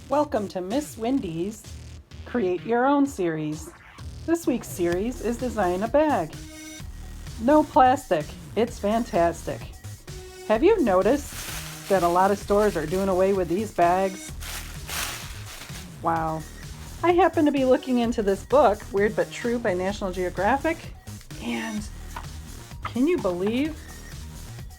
Welcome to Miss Wendy's Create Your Own series. This week's series is Design a Bag. No plastic, it's fantastic. Have you noticed that a lot of stores are doing away with these bags? Wow. I happen to be looking into this book, Weird But True by National Geographic, and can you believe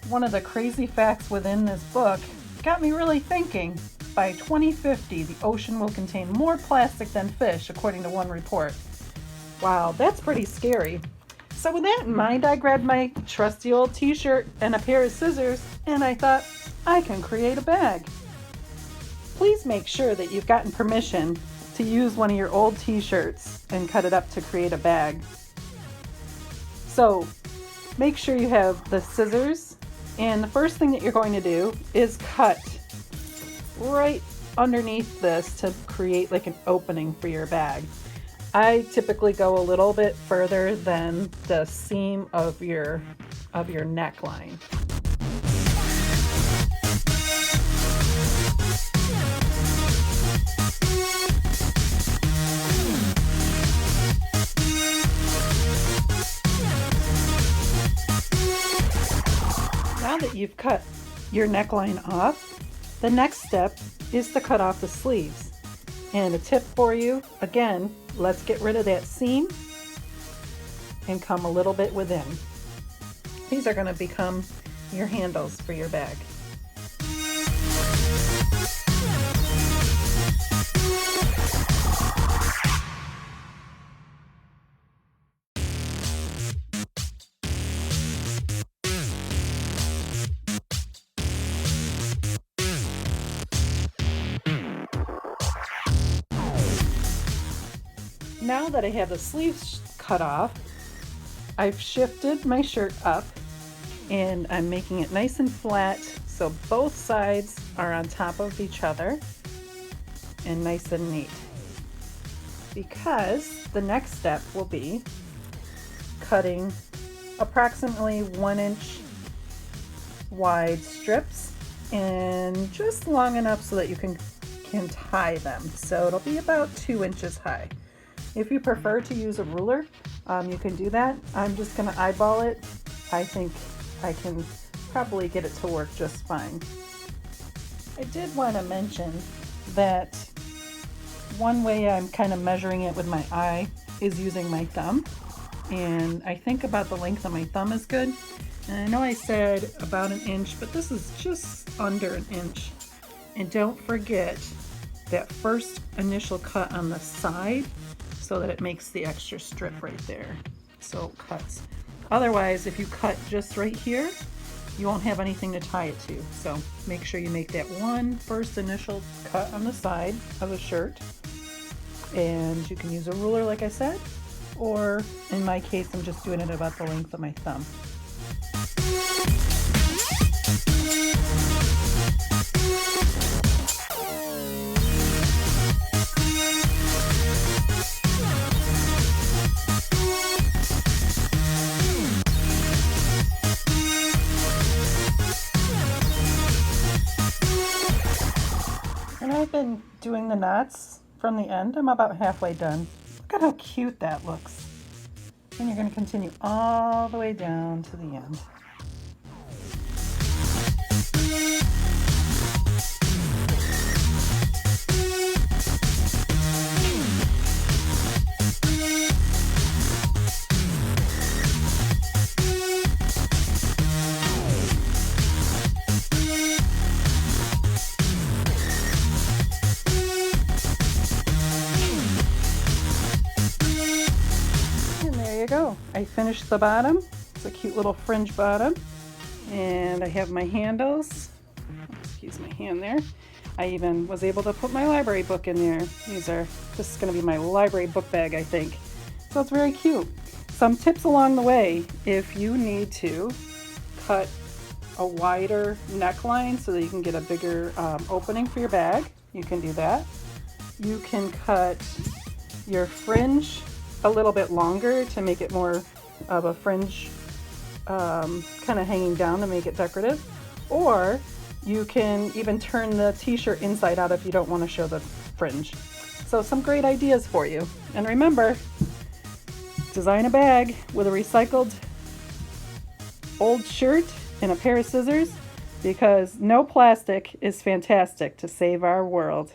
one of the crazy facts within this book got me really thinking. By 2050, the ocean will contain more plastic than fish, according to one report. Wow, that's pretty scary. So with that in mind, I grabbed my trusty old t-shirt and a pair of scissors, and I thought, I can create a bag. Please make sure that you've gotten permission to use one of your old t-shirts and cut it up to create a bag. So make sure you have the scissors, and the first thing that you're going to do is cut right underneath this to create like an opening for your bag. I typically go a little bit further than the seam of your neckline. Now that you've cut your neckline off, the next step is to cut off the sleeves. And a tip for you, again, let's get rid of that seam and come a little bit within. These are going to become your handles for your bag. Now that I have the sleeves cut off, I've shifted my shirt up and I'm making it nice and flat so both sides are on top of each other and nice and neat. Because the next step will be cutting approximately 1 inch wide strips and just long enough so that you can tie them. So it'll be about 2 inches high. If you prefer to use a ruler, you can do that. I'm just going to eyeball it. I think I can probably get it to work just fine. I did want to mention that one way I'm kind of measuring it with my eye is using my thumb. And I think about the length of my thumb is good. And I know I said about 1 inch, but this is just under 1 inch. And don't forget that first initial cut on the side, so that it makes the extra strip right there, so it cuts. Otherwise, if you cut just right here, you won't have anything to tie it to. So make sure you make that one first initial cut on the side of the shirt. And you can use a ruler like I said, or in my case, I'm just doing it about the length of my thumb. And I've been doing the knots from the end. I'm about halfway done. Look at how cute that looks. And you're going to continue all the way down to the end. Go. I finished the bottom. It's a cute little fringe bottom, and I have my handles. Excuse my hand there. I even was able to put my library book in there. This is going to be my library book bag, I think. So it's very cute. Some tips along the way: if you need to cut a wider neckline so that you can get a bigger opening for your bag, you can do that. You can cut your fringe a little bit longer to make it more of a fringe kind of hanging down to make it decorative, or You can even turn the t-shirt inside out if you don't want to show the fringe. So some great ideas for you. And remember, design a bag with a recycled old shirt and a pair of scissors, because no plastic is fantastic to save our world.